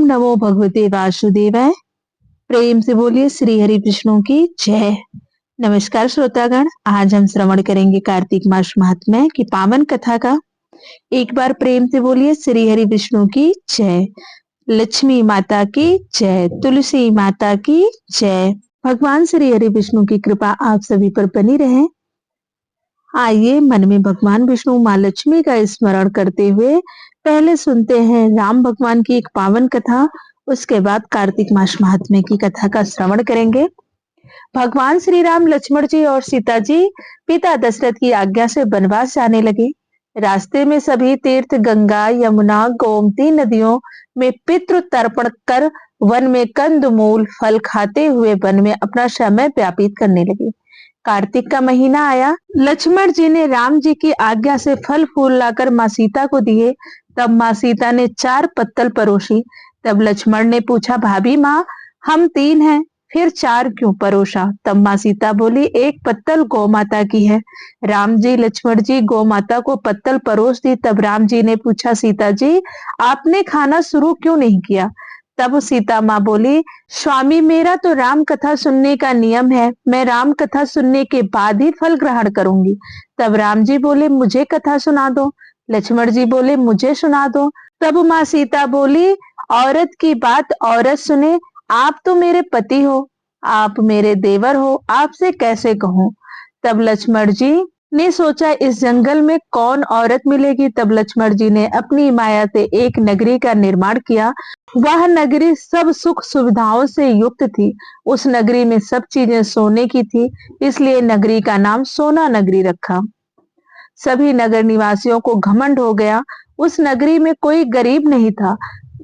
नमो भगवते वासुदेवाय। प्रेम से बोलिए श्री हरि विष्णु की जय। नमस्कार श्रोतागण, आज हम श्रवण करेंगे कार्तिक मास महात्म्य की पावन कथा का। एक बार प्रेम से बोलिए श्री हरि विष्णु की जय। लक्ष्मी माता की जय, तुलसी माता की जय। भगवान श्री हरि विष्णु की कृपा आप सभी पर बनी रहे। आइए मन में भगवान विष्णु माँ लक्ष्मी का स्मरण करते हुए पहले सुनते हैं राम भगवान की एक पावन कथा, उसके बाद कार्तिक मास महात्म्य की कथा का श्रवण करेंगे। भगवान श्री राम लक्ष्मण जी और सीता जी पिता दशरथ की आज्ञा से वनवास जाने लगे। रास्ते में सभी तीर्थ गंगा, यमुना, गोमती नदियों में पितृ तर्पण कर वन में कंद मूल फल खाते हुए वन में अपना समय व्यापित करने लगे। कार्तिक का महीना आया। लक्ष्मण जी ने राम जी की आज्ञा से फल फूल लाकर माँ सीता को दिए। तब माँ सीता ने 4 पत्तल परोसी। तब लक्ष्मण ने पूछा, भाभी माँ, हम 3 हैं, फिर 4 क्यों परोसा? तब माँ सीता बोली, 1 पत्तल गौ माता की है। राम जी लक्ष्मण जी गौ माता को पत्तल परोस दी। तब राम जी ने पूछा, सीता जी, आपने खाना शुरू क्यों नहीं किया? तब सीता माँ बोली, स्वामी, मेरा तो राम कथा सुनने का नियम है, मैं राम कथा सुनने के बाद ही फल ग्रहण करूंगी। तब राम जी बोले, मुझे कथा सुना दो। लक्ष्मण जी बोले, मुझे सुना दो। तब माँ सीता बोली, औरत की बात औरत सुने, आप तो मेरे पति हो, आप मेरे देवर हो, आपसे कैसे कहूं? तब लक्ष्मण जी ने सोचा, इस जंगल में कौन औरत मिलेगी? तब लक्ष्मण जी ने अपनी माया से एक नगरी का निर्माण किया। वह नगरी सब सुख सुविधाओं से युक्त थी। उस नगरी में सब चीजें सोने की थी, इसलिए नगरी का नाम सोना नगरी रखा। सभी नगर निवासियों को घमंड हो गया। उस नगरी में कोई गरीब नहीं था।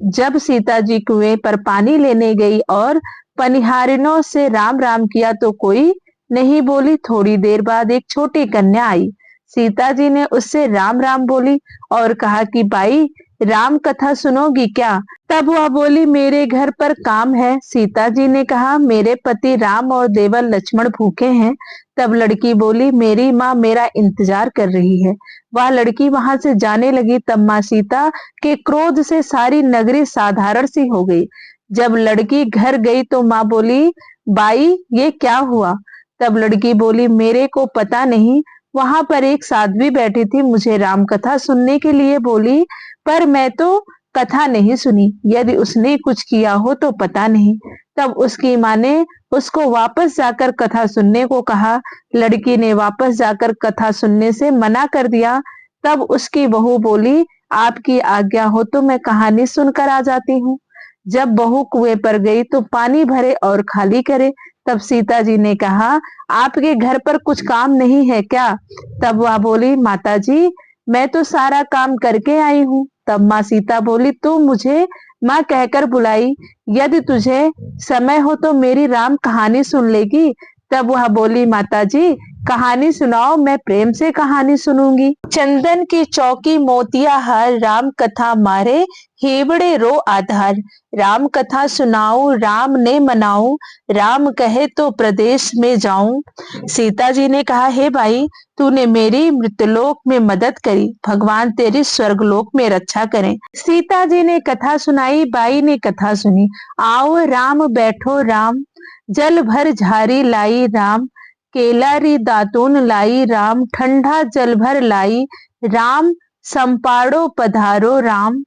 जब सीता जी कुएं पर पानी लेने गई और पनिहारिनों से राम राम किया तो कोई नहीं बोली। थोड़ी देर बाद एक छोटी कन्या आई। सीता जी ने उससे राम राम बोली और कहा कि बाई, राम कथा सुनोगी क्या? तब वह बोली, मेरे घर पर काम है। सीता जी ने कहा, मेरे पति राम और देवर लक्ष्मण भूखे हैं। तब लड़की बोली, मेरी माँ मेरा इंतजार कर रही है। वह लड़की वहां से जाने लगी। तब माँ सीता के क्रोध से सारी नगरी साधारण सी हो गई। जब लड़की घर गई तो माँ बोली, बाई, ये क्या हुआ? तब लड़की बोली, मेरे को पता नहीं, वहां पर एक साध्वी बैठी थी, मुझे राम कथा सुनने के लिए बोली, पर मैं तो कथा नहीं सुनी। यदि उसने कुछ किया हो तो पता नहीं। तब उसकी माँ ने उसको वापस जाकर कथा सुनने को कहा। लड़की ने वापस जाकर कथा सुनने से मना कर दिया। तब उसकी बहू बोली, आपकी आज्ञा हो तो मैं कहानी सुनकर आ जाती हूँ। जब बहू कुएं पर गई तो पानी भरे और खाली करे। तब सीता जी ने कहा, आपके घर पर कुछ काम नहीं है क्या? तब वह बोली, माता जी, मैं तो सारा काम करके आई हूँ। तब माँ सीता बोली, तू मुझे माँ कहकर बुलाई, यदि तुझे समय हो तो मेरी राम कहानी सुन लेगी। तब वह बोली, माता जी, कहानी सुनाओ, मैं प्रेम से कहानी सुनूंगी। चंदन की चौकी मोतिया हार, राम कथा मारे हेबड़े रो आधार। राम कथा सुनाऊं, राम ने मनाऊं, राम कहे तो प्रदेश में जाऊं। सीता जी ने कहा, हे भाई, तूने मेरी मृत्युलोक में मदद करी, भगवान तेरी स्वर्गलोक में रक्षा करें। सीता जी ने कथा सुनाई, बाई ने कथा सुनी। आओ राम बैठो राम, जल भर झारी लाई राम, केलारी दातून लाई राम, ठंडा जल भर लाई राम, संपाड़ो पधारो राम,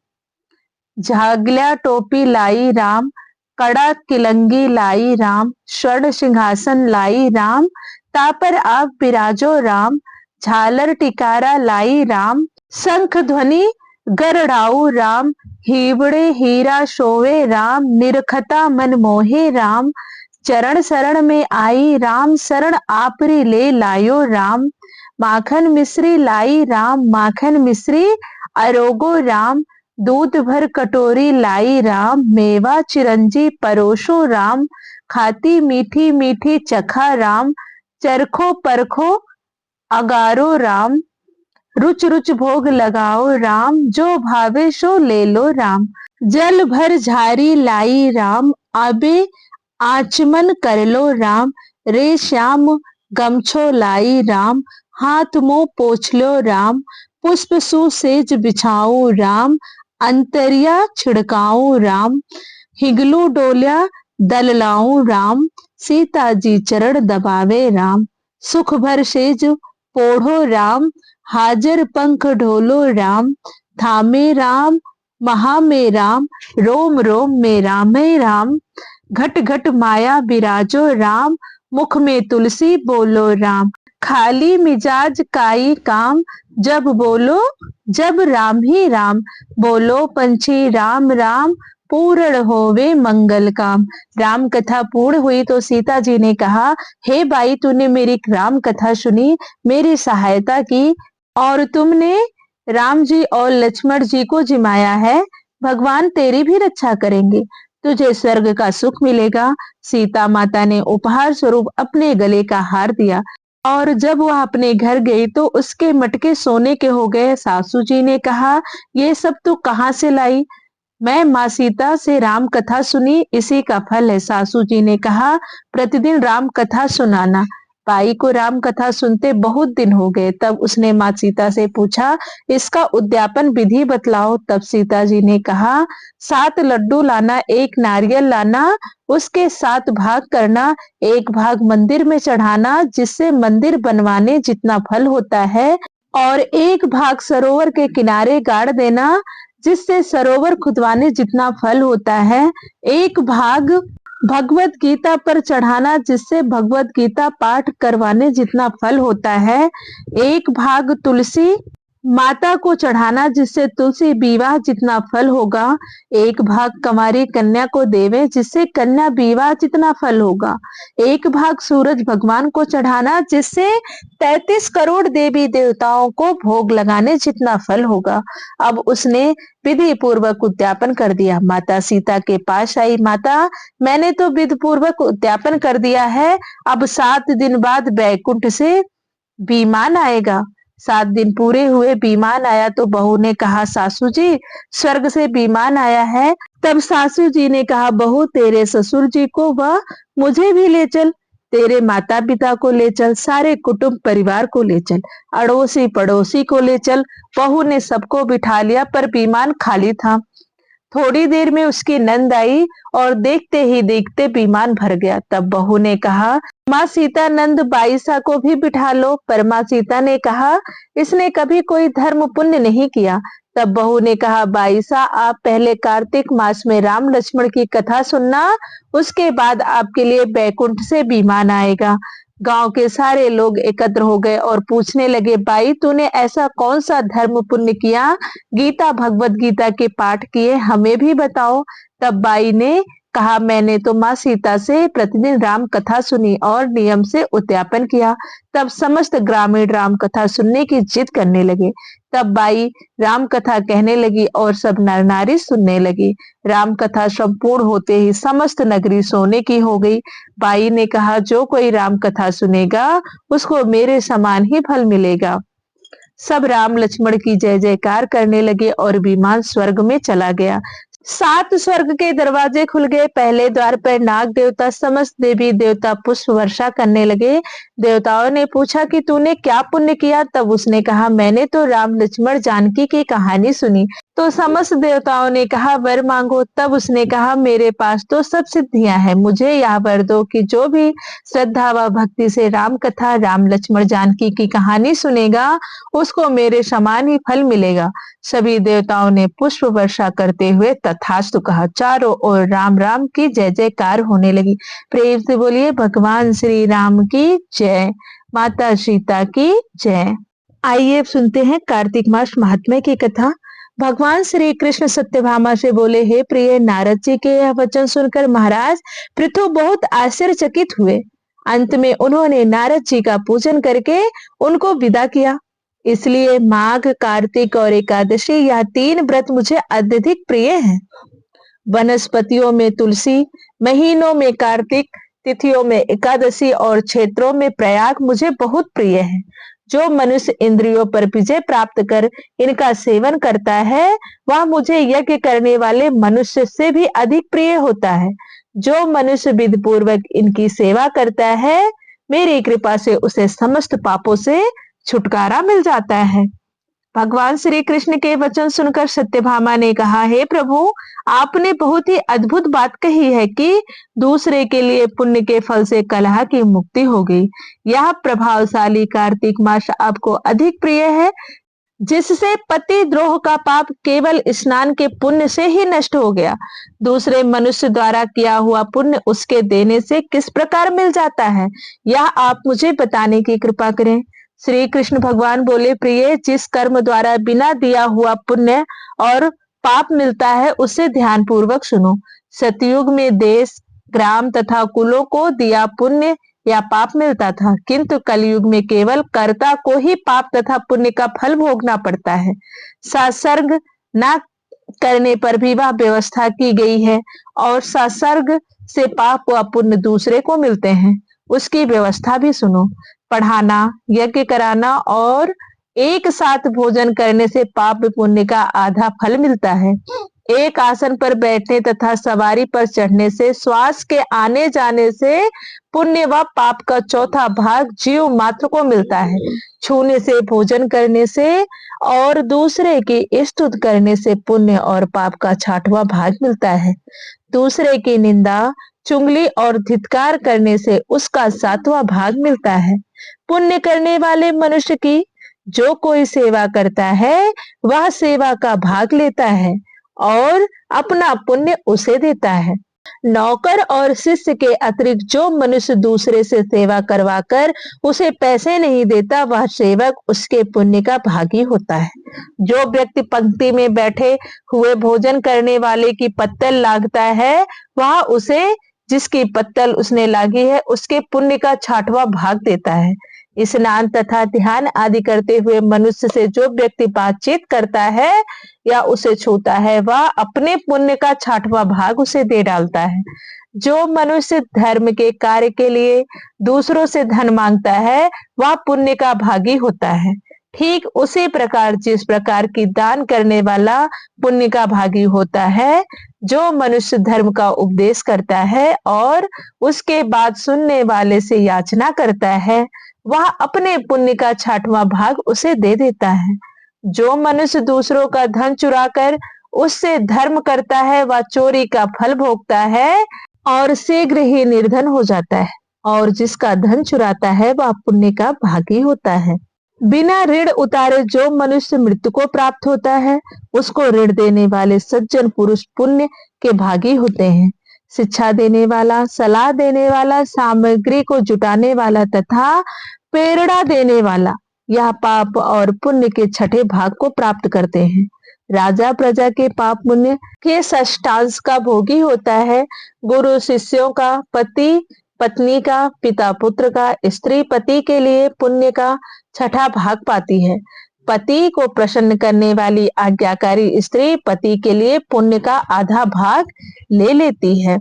झागल्या टोपी लाई राम, कड़ा किलंगी लाई राम, स्वर्ण सिंहासन लाई राम, तापर आप विराजो राम, झालर टिकारा लाई राम, शंख ध्वनि गरड़ाऊ राम, हीबड़े हीरा शोवे राम, निरखता मन मोहे राम, चरण शरण में आई राम, शरण आपरी ले लायो राम, माखन मिश्री लाई राम, माखन मिश्री अरोगो राम, दूध भर कटोरी लाई राम, मेवा चिरंजी परोसो राम, खाती मीठी मीठी चखा राम, चरखो परखो अगारो राम, रुच रुच भोग लगाओ राम, जो भावे सो ले लो राम, जल भर झारी लाई राम, आबे आचमन कर लो राम, रे श्याम गमछो लाई राम, हाथ मुंह पोछ लो राम, पुष्प सुसेज बिछाओ राम, अंतरिया छिड़काऊं राम, हिगलू डोल्या दल लाऊं राम, सीता जी चरण दबावे राम, सुख भर सेज पोढ़ो राम, हाजर पंख ढोलो राम, थामे राम महा में राम, रोम रोम में रामे राम, घट घट माया बिराजो राम, मुख में तुलसी बोलो राम, खाली मिजाज काई काम, जब बोलो जब राम ही राम, बोलो पंछी राम राम, पूर्ण होवे मंगल काम। राम कथा पूर्ण हुई तो सीता जी ने कहा, हे भाई तूने मेरी राम कथा सुनी, मेरी सहायता की और तुमने राम जी और लक्ष्मण जी को जिमाया है, भगवान तेरी भी रक्षा करेंगे, तुझे स्वर्ग का सुख मिलेगा। सीता माता ने उपहार स्वरूप अपने गले का हार दिया और जब वह अपने घर गई तो उसके मटके सोने के हो गए। सासू जी ने कहा, ये सब तू कहाँ से लाई? मैं माँ सीता से राम कथा सुनी, इसी का फल है। सासू जी ने कहा, प्रतिदिन राम कथा सुनाना। बाई को राम कथा सुनते बहुत दिन हो गए। तब उसने माँ सीता से पूछा, इसका उद्यापन विधि बतलाओ। तब सीता जी ने कहा, 7 लड्डू लाना, 1 नारियल लाना, उसके 7 भाग करना, 1 भाग मंदिर में चढ़ाना जिससे मंदिर बनवाने जितना फल होता है, और 1 भाग सरोवर के किनारे गाड़ देना जिससे सरोवर खुदवाने जितना फल होता है, 1 भाग भगवत गीता पर चढ़ाना जिससे भगवत गीता पाठ करवाने जितना फल होता है, 1 भाग तुलसी माता को चढ़ाना जिससे तुलसी विवाह जितना फल होगा, 1 भाग कंवारी कन्या को देवे जिससे कन्या विवाह जितना फल होगा, 1 भाग सूरज भगवान को चढ़ाना जिससे 33 करोड़ देवी देवताओं को भोग लगाने जितना फल होगा। अब उसने विधि पूर्वक उद्यापन कर दिया। माता सीता के पास आई, माता मैंने तो विधि पूर्वक उद्यापन कर दिया है, अब 7 दिन बाद बैकुंठ से विमान आएगा। 7 दिन पूरे हुए, विमान आया तो बहू ने कहा, सासू जी स्वर्ग से विमान आया है। तब सासू जी ने कहा, बहू तेरे ससुर जी को व मुझे भी ले चल, तेरे माता पिता को ले चल, सारे कुटुंब परिवार को ले चल, अड़ोसी पड़ोसी को ले चल। बहू ने सबको बिठा लिया पर विमान खाली था। थोड़ी देर में उसकी नंद आई और देखते ही देखते विमान भर गया। तब बहू ने कहा, माँ सीता नंद बाईसा को भी बिठा लो। पर माँ सीता ने कहा, इसने कभी कोई धर्म पुण्य नहीं किया। तब बहू ने कहा, बाईसा आप पहले कार्तिक मास में राम लक्ष्मण की कथा सुनना, उसके बाद आपके लिए बैकुंठ से विमान आएगा। गांव के सारे लोग एकत्र हो गए और पूछने लगे, बाई तूने ऐसा कौन सा धर्म पुण्य किया, गीता भगवत गीता के पाठ किए, हमें भी बताओ। तब बाई ने कहा, मैंने तो माँ सीता से प्रतिदिन राम कथा सुनी और नियम से उद्यापन किया। तब समस्त ग्रामीण राम कथा सुनने की जिद करने लगे। तब बाई राम कथा कहने लगी और सब नर नारी सुनने लगी। राम कथा संपूर्ण होते ही समस्त नगरी सोने की हो गई। बाई ने कहा, जो कोई राम कथा सुनेगा उसको मेरे समान ही फल मिलेगा। सब राम लक्ष्मण की जय जयकार करने लगे और विमान स्वर्ग में चला गया। 7 स्वर्ग के दरवाजे खुल गए। पहले द्वार पर नाग देवता समस्त देवी देवता पुष्प वर्षा करने लगे। देवताओं ने पूछा कि तूने क्या पुण्य किया? तब उसने कहा, मैंने तो राम लक्ष्मण जानकी की कहानी सुनी। तो समस्त देवताओं ने कहा, वर मांगो। तब उसने कहा, मेरे पास तो सब सिद्धियां हैं, मुझे यह वर दो कि जो भी श्रद्धा व भक्ति से राम कथा राम लक्ष्मण जानकी की कहानी सुनेगा उसको मेरे समान ही फल मिलेगा। सभी देवताओं ने पुष्प वर्षा करते हुए तथास्तु कहा। चारों ओर राम राम की जय जयकार होने लगी। प्रेम से बोलिए भगवान श्री राम की जय, माता सीता की जय। आइए सुनते हैं कार्तिक मास महात्म्य की कथा। भगवान श्री कृष्ण सत्यभामा से बोले, हे प्रिय, नारद जी के यह वचन सुनकर महाराज पृथु बहुत आश्चर्यचकित हुए। अंत में उन्होंने नारद जी का पूजन करके उनको विदा किया। इसलिए माघ, कार्तिक और एकादशी यह 3 व्रत मुझे अत्यधिक प्रिय हैं। वनस्पतियों में तुलसी, महीनों में कार्तिक, तिथियों में एकादशी और क्षेत्रों में प्रयाग मुझे बहुत प्रिय है। जो मनुष्य इंद्रियों पर विजय प्राप्त कर इनका सेवन करता है वह मुझे यज्ञ करने वाले मनुष्य से भी अधिक प्रिय होता है। जो मनुष्य विधि पूर्वक इनकी सेवा करता है मेरी कृपा से उसे समस्त पापों से छुटकारा मिल जाता है। भगवान श्री कृष्ण के वचन सुनकर सत्यभामा ने कहा, हे प्रभु, आपने बहुत ही अद्भुत बात कही है कि दूसरे के लिए पुण्य के फल से कलह की मुक्ति हो गई। यह प्रभावशाली कार्तिक मास आपको अधिक प्रिय है, जिससे पति द्रोह का पाप केवल स्नान के पुण्य से ही नष्ट हो गया। दूसरे मनुष्य द्वारा किया हुआ पुण्य उसके देने से किस प्रकार मिल जाता है, यह आप मुझे बताने की कृपा करें। श्री कृष्ण भगवान बोले, प्रिय, जिस कर्म द्वारा बिना दिया हुआ पुण्य और पाप मिलता है, उसे ध्यान पूर्वक सुनो। सतयुग में देश, ग्राम तथा कुलों को दिया पुण्य या पाप मिलता था, किंतु कलयुग में केवल कर्ता को ही पाप तथा पुण्य का फल भोगना पड़ता है। सत्सर्ग न करने पर भी वह व्यवस्था की गई है और सत्सर्ग से पाप व पुण्य दूसरे को मिलते हैं, उसकी व्यवस्था भी सुनो। पढ़ाना, यज्ञ कराना और एक साथ भोजन करने से पाप पुण्य का आधा फल मिलता है। एक आसन पर बैठने तथा सवारी पर चढ़ने से, श्वास के आने जाने से पुण्य व पाप का चौथा भाग जीव मात्र को मिलता है। छूने से, भोजन करने से और दूसरे की स्तुति करने से पुण्य और पाप का छठवां भाग मिलता है। दूसरे की निंदा, चुगली और धिक्कार करने से उसका सातवां भाग मिलता है। पुण्य करने वाले मनुष्य की जो कोई सेवा करता है, वह सेवा का भाग लेता है और अपना पुण्य उसे देता है। नौकर और शिष्य के अतिरिक्त जो मनुष्य दूसरे से सेवा करवाकर उसे पैसे नहीं देता, वह सेवक उसके पुण्य का भागी होता है। जो व्यक्ति पंक्ति में बैठे हुए भोजन करने वाले की पत्तल लागता है, वह उसे जिसकी पत्तल उसने लागी है उसके पुण्य का छठवां भाग देता है। स्नान तथा ध्यान आदि करते हुए मनुष्य से जो व्यक्ति बातचीत करता है या उसे छूता है, वह अपने पुण्य का छठवां भाग उसे दे डालता है। जो मनुष्य धर्म के कार्य के लिए दूसरों से धन मांगता है, वह पुण्य का भागी होता है। ठीक उसी प्रकार जिस प्रकार की दान करने वाला पुण्य का भागी होता है, जो मनुष्य धर्म का उपदेश करता है और उसके बाद सुनने वाले से याचना करता है, वह अपने पुण्य का छठवां भाग उसे दे देता है। जो मनुष्य दूसरों का धन चुराकर उससे धर्म करता है, वह चोरी का फल भोगता है और शीघ्र ही निर्धन हो जाता है। और जिसका धन चुराता है, वह पुण्य का भागी होता है। बिना ऋण उतारे जो मनुष्य मृत्यु को प्राप्त होता है, उसको ऋण देने वाले सज्जन पुरुष पुण्य के भागी होते हैं। शिक्षा देने वाला, सलाह देने वाला, सामग्री को जुटाने वाला तथा प्रेरणा देने वाला, यह पाप और पुण्य के छठे भाग को प्राप्त करते हैं। राजा प्रजा के पाप पुण्य के षष्ठांश का भोगी होता है। गुरु शिष्यों का, पति पत्नी का, पिता पुत्र का, स्त्री पति के लिए पुण्य का छठा भाग पाती है। पति को प्रसन्न करने वाली आज्ञाकारी स्त्री पति के लिए पुण्य का आधा भाग ले लेती है।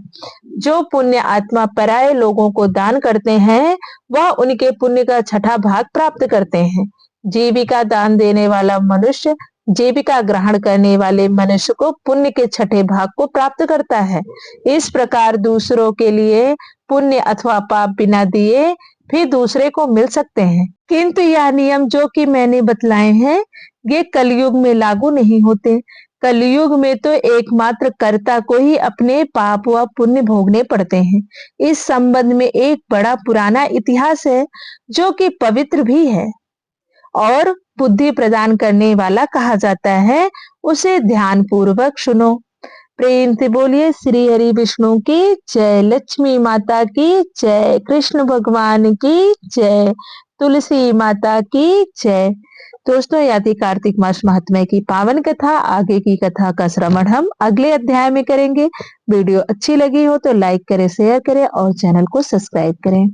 जो पुण्य आत्मा पराये लोगों को दान करते हैं, वह उनके पुण्य का छठा भाग प्राप्त करते हैं। जीविका दान देने वाला मनुष्य जीविका ग्रहण करने वाले मनुष्य को पुण्य के छठे भाग को प्राप्त करता है। इस प्रकार दूसरों के लिए पुण्य अथवा पाप बिना दिए भी दूसरे को मिल सकते हैं, किंतु यह नियम जो कि मैंने बतलाए हैं, ये कलयुग में लागू नहीं होते। कलयुग में तो एकमात्र कर्ता को ही अपने पाप व पुण्य भोगने पड़ते हैं। इस संबंध में एक बड़ा पुराना इतिहास है, जो कि पवित्र भी है और बुद्धि प्रदान करने वाला कहा जाता है। उसे ध्यान पूर्वक सुनो। प्रेम से बोलिए श्री हरि विष्णु की जय, लक्ष्मी माता की जय, कृष्ण भगवान की जय, तुलसी माता की जय। दोस्तों, यह थी कार्तिक मास महात्म्य की पावन कथा। आगे की कथा का श्रवण हम अगले अध्याय में करेंगे। वीडियो अच्छी लगी हो तो लाइक करें, शेयर करें और चैनल को सब्सक्राइब करें।